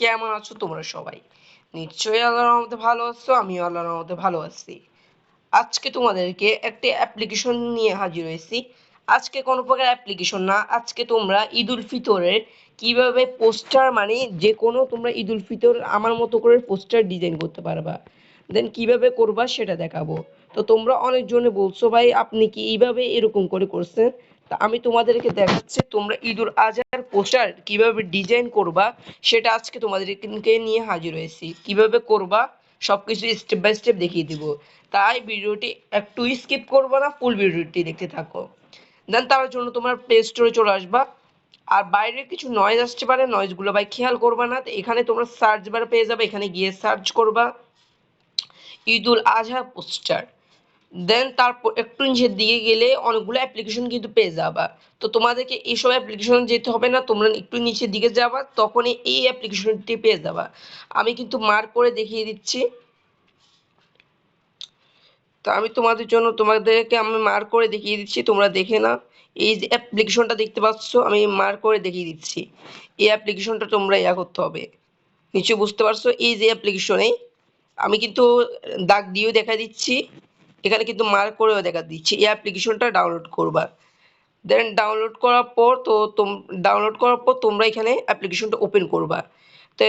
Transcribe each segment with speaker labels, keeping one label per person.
Speaker 1: কেমন আছো তোমরা সবাই? নিশ্চয়ই আল্লাহর রহমতে ভালো আছো, আমিও আল্লাহর রহমতে ভালো আছি। আজকে তোমাদেরকে একটি অ্যাপ্লিকেশন নিয়ে হাজির হয়েছি। আজকে কোনো প্রকার অ্যাপ্লিকেশন না, আজকে তোমরা ঈদ উল ফিতরের কিভাবে পোস্টার মানে যে কোনো তোমরা ঈদ উল ফিতর আমার মতো করে পোস্টার ডিজাইন করতে পারবা। দেন কিভাবে করবা সেটা দেখাবো। তো তোমরা অনেকজনে বলছো ভাই আপনি কি এইভাবে এরকম করে করছেন। তা আমি তোমাদেরকে দেখাচ্ছি তোমরা ঈদ উল আজহার পোস্টার কিভাবে ডিজাইন করবা সেটা আজকে তোমাদেরকে নিয়ে হাজির হয়েছি। কিভাবে করবা সবকিছু স্টেপ বাই স্টেপ দেখিয়ে দিব। তাই ভিডিওটি একটু স্কিপ করবো না, ফুল ভিডিওটি দেখতে থাকো। দেন তার জন্য তোমার প্লে স্টোরে চলে আসবা। আর বাইরে কিছু নয়েজ আসতে পারে, নয়েজগুলো ভাই খেয়াল করবা না। তো এখানে তোমরা সার্চ বারে পেয়ে যাবে, এখানে গিয়ে সার্চ করবা ঈদ উল আজহা পোস্টার। দেন তারপর একটু নিচের দিকে গেলে অনেকগুলো অ্যাপ্লিকেশন কিন্তু পেয়ে যাবা। তো তোমাদেরকে এইসব অ্যাপ্লিকেশন যেতে হবে না, তোমরা একটু নিচের দিকে যাবা তখনই এই অ্যাপ্লিকেশনটি পেয়ে যাবা। আমি কিন্তু মার্ক করে দেখিয়ে দিচ্ছি। তো আমি তোমাদেরকে আমি মার্ক করে দেখিয়ে দিচ্ছি, তোমরা দেখে না। এই যে অ্যাপ্লিকেশনটা দেখতে পাচ্ছ আমি মার্ক করে দেখিয়ে দিচ্ছি, এই অ্যাপ্লিকেশনটা তোমরা করতে হবে। নিশ্চয়ই বুঝতে পারছো, এই যে অ্যাপ্লিকেশনে আমি কিন্তু দাগ দিয়েও দেখা দিচ্ছি, এখানে কিন্তু মার্ক করেও দেখা দিচ্ছি। এই অ্যাপ্লিকেশনটা ডাউনলোড করবা। দেন ডাউনলোড করার পর তোমরা এখানে অ্যাপ্লিকেশনটা ওপেন করবা। তো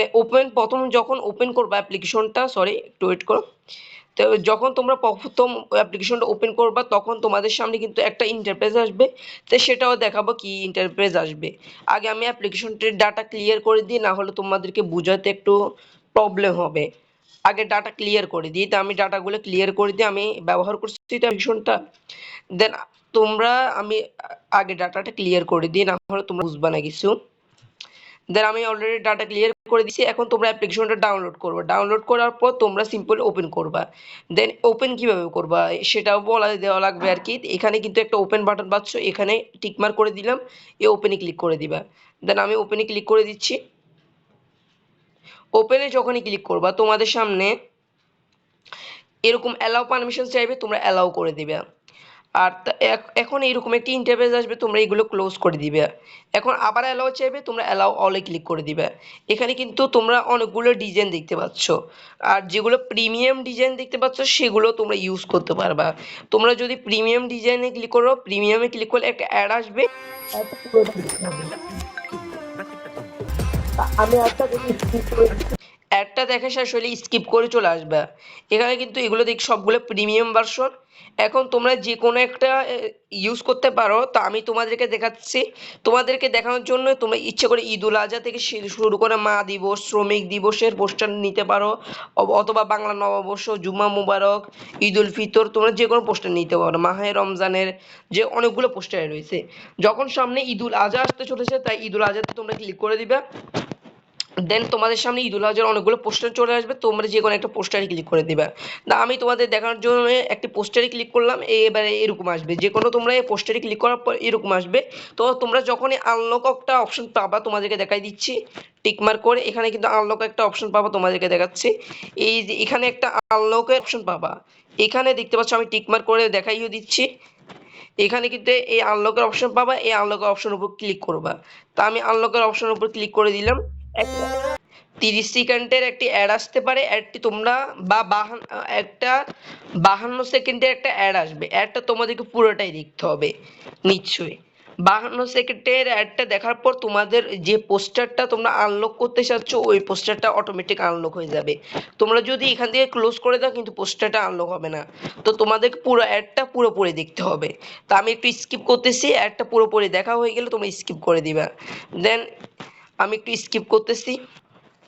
Speaker 1: প্রথম যখন ওপেন করবা অ্যাপ্লিকেশনটা, সরি একটু ওয়েট করো। তো যখন তোমরা প্রথম অ্যাপ্লিকেশনটা ওপেন করবা তখন তোমাদের সামনে কিন্তু একটা ইন্টারফেস আসবে। তো সেটাও দেখাবো কি ইন্টারফেস আসবে। আগে আমি অ্যাপ্লিকেশনটির ডাটা ক্লিয়ার করে দিই, না হলে তোমাদেরকে বোঝাতে একটু প্রবলেম হবে। আগে ডাটা ক্লিয়ার করে দিই। তো আমি ডাটাগুলো ক্লিয়ার করে দিয়ে আমি ব্যবহার করছি অ্যাপ্লিকেশনটা। দেন তোমরা আমি আগে ডাটাটা ক্লিয়ার করে দিই, না হলে তোমরা বুঝবা না কিছু। দেন আমি অলরেডি ডাটা ক্লিয়ার করে দিছি। এখন তোমরা অ্যাপ্লিকেশনটা ডাউনলোড করবে। ডাউনলোড করার পর তোমরা সিম্পল ওপেন করবা। দেন ওপেন কিভাবে করবা সেটাও বলা দেওয়া লাগবে আর কি। এখানে কিন্তু একটা ওপেন বাটন পাচ্ছ, এখানে টিকমার্ক করে দিলাম, এই ওপেনে ক্লিক করে দিবা। দেন আমি ওপেনে ক্লিক করে দিচ্ছি। ওপেনে যখনই ক্লিক করবা তোমাদের সামনে এরকম অ্যালাউ পারমিশন চাইবে, তোমরা অ্যালাউ করে দিবে। আর এখন এইরকম একটি ইন্টারফেস আসবে, তোমরা এগুলো ক্লোজ করে দিবে। এখন আবার অ্যালাউ চাইবে, তোমরা অ্যালাউ অলে ক্লিক করে দিবে। এখানে কিন্তু তোমরা অনেকগুলো ডিজাইন দেখতে পাচ্ছ। আর যেগুলো প্রিমিয়াম ডিজাইন দেখতে পাচ্ছ সেগুলো তোমরা ইউজ করতে পারবা। তোমরা যদি প্রিমিয়াম ডিজাইনে ক্লিক করো, প্রিমিয়ামে ক্লিক করলে একটা অ্যাড আসবে। আমি একটা দেখি স্কিপ করে দিচ্ছি। অ্যাডটা দেখা শেষ হলে স্কিপ করে চলে আসবে। এখানে কিন্তু এগুলো দেখ সবগুলো প্রিমিয়াম ভার্সন। এখন তোমরা যে কোনো একটা ইউজ করতে পারো। তো আমি তোমাদেরকে দেখাচ্ছি। তোমাদেরকে দেখানোর জন্য তোমরা ইচ্ছে করে ঈদ উল আজহা থেকে শুরু করে মা দিবস, শ্রমিক দিবসের পোস্টার নিতে পারো, অথবা বাংলা নববর্ষ, জুমা মুবারক, ঈদ উল ফিতর, তোমরা যে কোনো পোস্টার নিতে পারো। মাহে রমজানের যে অনেকগুলো পোস্টার রয়েছে। যখন সামনে ঈদ উল আজহা আসতে চলেছে তাই ঈদ উল আজহাতে তোমরা ক্লিক করে দিবে। দেন তোমাদের সামনে ঈদ উল আজহার অনেকগুলো পোস্টার চলে আসবে, তোমরা যে কোনো একটা পোস্টারে ক্লিক করে দিবা। না আমি তোমাদের দেখানোর জন্য একটি পোস্টারে ক্লিক করলাম, এবারে এরকম আসবে। যে কোনো তোমরা এই পোস্টারে ক্লিক করার পর এরকম আসবে। তো তোমরা যখনই আনলক একটা অপশন পাবা, তোমাদেরকে দেখাই দিচ্ছি টিকমার্ক করে। এখানে কিন্তু আনলক একটা অপশন পাবা, তোমাদেরকে দেখাচ্ছি। এই যে এখানে একটা আনলকের অপশন পাবা, এখানে দেখতে পাচ্ছ আমি টিকমার্ক করে দেখাইও দিচ্ছি। এখানে কিন্তু এই আনলকের অপশন পাবা, এই আনলকের অপশনের উপর ক্লিক করবা। তা আমি আনলকের অপশনের উপর ক্লিক করে দিলাম। 30 সেকেন্ডের একটি অ্যাড আসতে পারে, অ্যাডটি তোমরা একটা 52 সেকেন্ডের একটা অ্যাড আসবে, অ্যাডটা তোমাদেরকে পুরোটাই দেখতে হবে। নিশ্চয়ই 52 সেকেন্ডের অ্যাডটা দেখার পর তোমাদের যে পোস্টারটা তোমরা আনলক করতে চাচ্ছ ওই পোস্টারটা অটোমেটিক আনলক হয়ে যাবে। তোমরা যদি এখান থেকে ক্লোজ করে দাও কিন্তু পোস্টারটা আনলক হবে না। তো তোমাদের পুরো অ্যাডটা পুরোপুরি দেখতে হবে। তা আমি একটু স্কিপ করতেছি, অ্যাডটা পুরোপুরি দেখা হয়ে গেলে তোমরা স্কিপ করে দিবা। দেন আমি একটু স্কিপ করতেছি।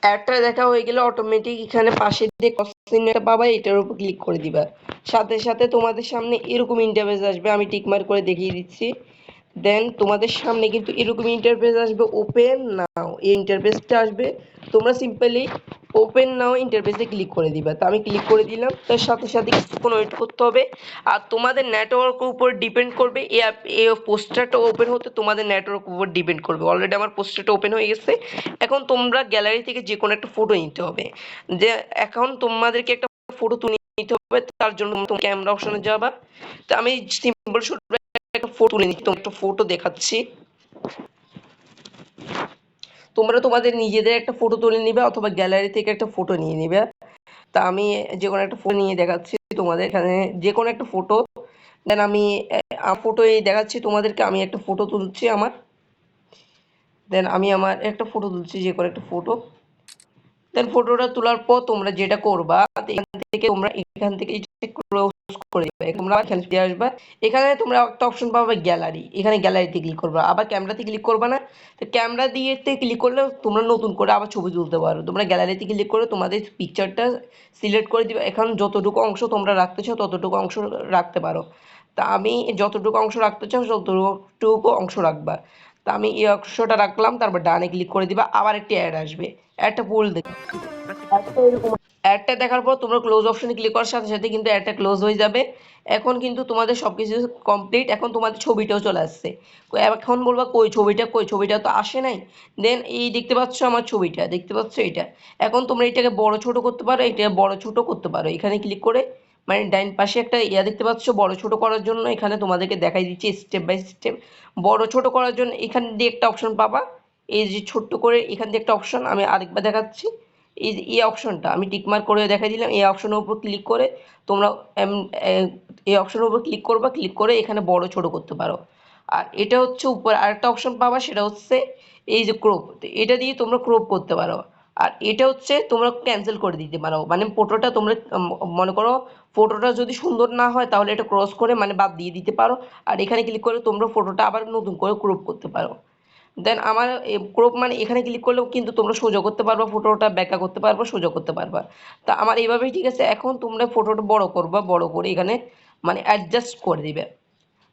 Speaker 1: অ্যাডটা দেখা হয়ে গেলে অটোমেটিক এখানে পাশে যে চিহ্নটা পাবা এটার উপর ক্লিক করে দিবা। সাথে সাথে তোমাদের সামনে এরকম ইন্টারফেস আসবে, আমি টিকমার্ক করে দেখিয়ে দিচ্ছি। দেন তোমাদের সামনে কিন্তু এরকম ইন্টারফেস আসবে, ওপেন নাও এই ইন্টারফেসটা আসবে। তোমরা সিম্পলি ওপেন নাও ইন্টারফেসে ক্লিক করে দিবা। তো আমি ক্লিক করে দিলাম, তার সাথে সাথে কিছুক্ষণ ওয়েট করতে হবে। আর তোমাদের নেটওয়ার্কের উপর ডিপেন্ড করবে এই পোস্টারটা ওপেন হতে, তোমাদের নেটওয়ার্কের উপর ডিপেন্ড করবে। অলরেডি আমার পোস্টারটা ওপেন হয়ে গেছে। এখন তোমরা গ্যালারি থেকে যে কোনো একটা ফটো নিতে হবে। যে এখন তোমাদেরকে একটা ফটো তুলে নিতে হবে, তার জন্য তুমি ক্যামেরা অপশনে যাবা। তো আমি সিম্পল শুট একটা ফটো তুলে নিচ্ছি, তোমার একটা ফটো দেখাচ্ছি। তোমরা তোমাদের নিজেদের একটা ফটো তুলে নিবে অথবা গ্যালারি থেকে একটা ফটো নিয়ে নিবে। তা আমি যে কোনো একটা ফটো নিয়ে দেখাচ্ছি তোমাদের, এখানে যে কোনো একটা ফটো। দেন আমি ফটো দেখাচ্ছি তোমাদেরকে, আমি একটা ফটো তুলছি আমার। দেন আমি আমার একটা ফটো তুলছি, যে কোনো একটা ফটো। দেন ফটোটা তোলার পর তোমরা যেটা করবা, এখান থেকে ক্লোজ করে দিবে। তোমরা এখানে ফিরে আসবা, এখানে তোমরা একটা অপশন পাবে গ্যালারি, এখানে গ্যালারিতে ক্লিক করবা। আবার ক্যামেরাতে ক্লিক করবা না, তো ক্যামেরা দিয়ে ক্লিক করলে তোমরা নতুন করে আবার ছবি তুলতে পারো। তোমরা গ্যালারিতে ক্লিক করে তোমাদের পিকচারটা সিলেক্ট করে দিবে। এখন যতটুকু অংশ তোমরা রাখতে চাও ততটুকু অংশ রাখতে পারো। তা আমি যতটুকু অংশ রাখতে চাও ততটুকু অংশ রাখবা। তা আমি এই অংশটা রাখলাম, তারপর ডানে ক্লিক করে দিবা। আবার একটি অ্যাড আসবে, অ্যাডটা পুল দেখবে। অ্যাডটা দেখার পর তোমরা ক্লোজ অপশনে ক্লিক করার সাথে সাথে কিন্তু অ্যাডটা ক্লোজ হয়ে যাবে। এখন কিন্তু তোমাদের সবকিছু কমপ্লিট। এখন তোমাদের ছবিটাও চলে আসছে। এখন বলবা কই ছবিটা, কই ছবিটা তো আসে নাই। দেন এই দেখতে পাচ্ছ আমার ছবিটা, দেখতে পাচ্ছ এটা। এখন তোমরা এটাকে বড় ছোট করতে পারো, এটা বড় ছোট করতে পারো এখানে ক্লিক করে। মানে ডাইন পাশে একটা দেখতে পাচ্ছ বড় ছোট করার জন্য, এখানে তোমাদেরকে দেখাই দিচ্ছি স্টেপ বাই স্টেপ। বড় ছোট করার জন্য এখান দিয়ে একটা অপশন পাবা, এই যে ছোট্ট করে এখান দিয়ে একটা অপশন, আমি আরেকবার দেখাচ্ছি। এই অপশনটা আমি টিকমার্ক করে দেখাই দিলাম। এই অপশনের উপর ক্লিক করে তোমরা এই অপশনের উপর ক্লিক করবা, ক্লিক করে এখানে বড় ছোট করতে পারো। আর এটা হচ্ছে উপরে আরেকটা অপশন পাবা, সেটা হচ্ছে এই যে ক্রপ, এটা দিয়ে তোমরা ক্রপ করতে পারো। আর এটা হচ্ছে তোমরা ক্যান্সেল করে দিতে পারো, মানে ফটোটা তোমরা মনে করো ফটোটা যদি সুন্দর না হয় তাহলে এটা ক্রস করে মানে বাদ দিয়ে দিতে পারো। আর এখানে ক্লিক করে তোমরা ফটোটা আবার নতুন করে ক্রপ করতে পারো। দেন আমার ক্রপ মানে এখানে ক্লিক করলেও কিন্তু তোমরা সোজা করতে পারবা, ফটোটা ব্যাকা করতে পারবা, সোজা করতে পারবা। তা আমার এইভাবেই ঠিক আছে। এখন তোমরা ফটোটা বড় করবা, বড় করে এখানে মানে অ্যাডজাস্ট করে দিবে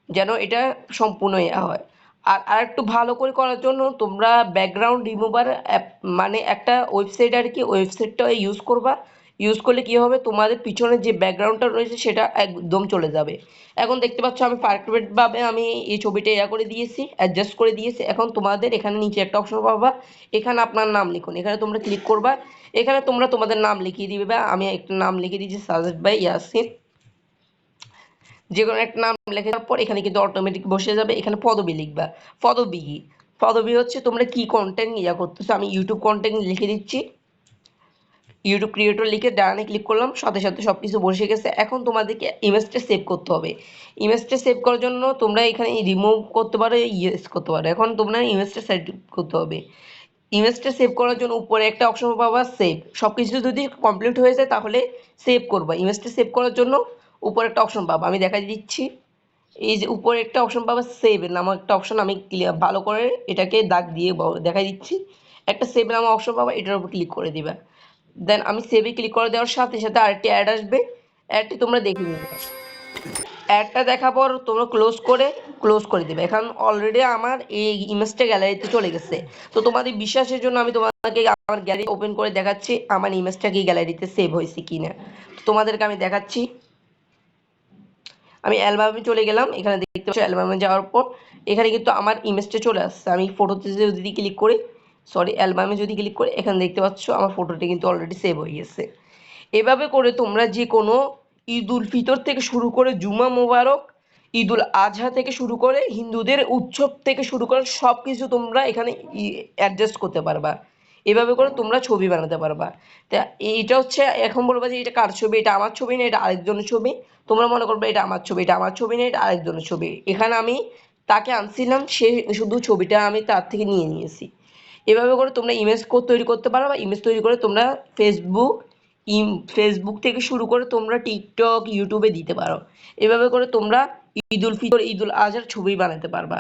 Speaker 1: যেন এটা সম্পূর্ণ হয়। আর আরেকটু ভালো করে করার জন্য তোমরা ব্যাকগ্রাউন্ড রিমুভার অ্যাপ মানে একটা ওয়েবসাইট আর কি, ওয়েবসাইটটা ইউজ করবা। ইউজ করলে কি হবে, তোমাদের পিছনে যে ব্যাকগ্রাউন্ডটা রয়েছে সেটা একদম চলে যাবে। এখন দেখতে পাচ্ছ আমি পারফেক্টভাবে আমি এই ছবিটা করে দিয়েছি, অ্যাডজাস্ট করে দিয়েছি। এখন তোমাদের এখানে নিচে একটা অপশন পাবা, এখানে আপনার নাম লিখুন, এখানে তোমরা ক্লিক করবা। এখানে তোমরা তোমাদের নাম লিখিয়ে দিবে, বা আমি একটা নাম লিখে দিয়েছি সাজেদ ভাই ইয়াসিন। যে কোনো একটা নাম লিখে দেওয়ার পর এখানে কিন্তু অটোমেটিক বসে যাবে। এখানে পদবি লিখবা, পদবি পদবি হচ্ছে তোমরা কি কন্টেন্ট করতেছো। আমি ইউটিউব কন্টেন্ট লিখে দিচ্ছি, ইউটিউব ক্রিয়েটর লিখে ডানে ক্লিক করলাম, সাথে সাথে সব কিছু বসে গেছে। এখন তোমাদেরকে ইমেজটা সেভ করতে হবে। ইমেজটা সেভ করার জন্য তোমরা এখানে রিমুভ করতে পারো, ইয়েস করতে পারো। এখন তোমরা ইমেজটা সেভ করতে হবে। ইমেজটা সেভ করার জন্য উপরে একটা অপশন পাবা সেভ। সব কিছু যদি কমপ্লিট হয়ে যায় তাহলে সেভ করবা। ইমেজটা সেভ করার জন্য উপরে একটা অপশন পাবা, আমি দেখাই দিচ্ছি। এই যে উপরে একটা অপশন পাবা সেভ নামক একটা অপশন, আমি ভালো করে এটাকে দাগ দিয়ে দেখাই দিচ্ছি। একটা সেভ নামক অপশন পাবা, এটার উপর ক্লিক করে দিবা। দেন আমি সেভে ক্লিক করে দেওয়ার সাথে সাথে আরেকটি অ্যাড আসবে, অ্যাডটি তোমরা দেখে নিবে। অ্যাডটা দেখার পর তোমরা ক্লোজ করে দেবে। এখন অলরেডি আমার এই ইমেজটা গ্যালারিতে চলে গেছে। তো তোমাদের বিশ্বাসের জন্য আমি তোমাদেরকে আমার গ্যালারি ওপেন করে দেখাচ্ছি আমার ইমেজটা কি গ্যালারিতে সেভ হয়েছে কিনা। তোমাদেরকে আমি দেখাচ্ছি। আমি অ্যালবামে চলে গেলাম, এখানে দেখতে পাচ্ছ অ্যালবামে যাওয়ার পর এখানে কিন্তু আমার ইমেজটা চলে আসছে। আমি ফটোতে যদি ক্লিক করি, সরি অ্যালবামে যদি ক্লিক করি, এখানে দেখতে পাচ্ছ আমার ফটোটি কিন্তু অলরেডি সেভ হয়ে গেছে। এভাবে করে তোমরা যে কোনো ঈদ উল ফিতর থেকে শুরু করে জুমা মোবারক, ঈদ উল আজহা থেকে শুরু করে হিন্দুদের উৎসব থেকে শুরু করে সব কিছু তোমরা এখানে অ্যাডজাস্ট করতে পারবা। এভাবে করে তোমরা ছবি বানাতে পারবা। তা এইটা হচ্ছে এখন বলবা যে এটা কার ছবি, এটা আমার ছবি না এটা আরেকজনের ছবি। তোমরা মনে করবে এটা আমার ছবি, এটা আমার ছবি না এটা আরেকজনের ছবি। এখানে আমি তাকে আনছিলাম, সে শুধু ছবিটা আমি তার থেকে নিয়ে নিয়েছি। এভাবে করে তোমরা ইমেজ তৈরি করতে পারো, বা ইমেজ তৈরি করে তোমরা ফেসবুক ফেসবুক থেকে শুরু করে তোমরা টিকটক ইউটিউবে দিতে পারো। এভাবে করে তোমরা ঈদ উল ফিতর ঈদ উল আজহার ছবি বানাতে পারবা।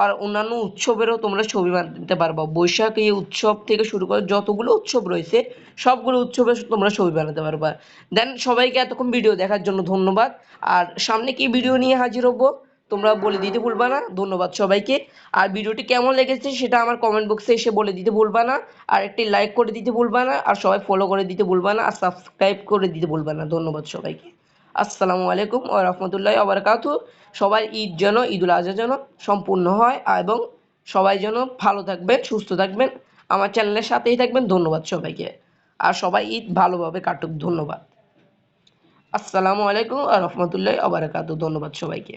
Speaker 1: আর অন্যান্য উৎসবেরও তোমরা ছবি বানাতে পারবা। বৈশাখী উৎসব থেকে শুরু করে যতগুলো উৎসব রয়েছে সবগুলো উৎসবে তোমরা ছবি বানাতে পারবা। দেন সবাইকে এতক্ষণ ভিডিও দেখার জন্য ধন্যবাদ। আর সামনে কি ভিডিও নিয়ে হাজির হবো তোমরা বলে দিতে ভুলবা না। ধন্যবাদ সবাইকে। আর ভিডিওটি কেমন লেগেছে সেটা আমার কমেন্ট বক্সে এসে বলে দিতে ভুলবা না। আর একটি লাইক করে দিতে ভুলবা না, আর সবাই ফলো করে দিতে ভুলবা না, আর সাবস্ক্রাইব করে দিতে ভুলবা না। ধন্যবাদ সবাইকে। আসসালামু আলাইকুম ওয়া রাহমাতুল্লাহি ওয়া বারাকাতুহু। সবাই ঈদ উল আজহা যেন সম্পূর্ণ হয়, এবং সবাই যেন ভালো থাকবেন, সুস্থ থাকবেন, আমার চ্যানেলের সাথেই থাকবেন। ধন্যবাদ সবাইকে। আর সবাই ঈদ ভালোভাবে কাটুক। ধন্যবাদ। আসসালামু আলাইকুম ওয়া রাহমাতুল্লাহি ওয়া বারাকাতুহু। ধন্যবাদ সবাইকে।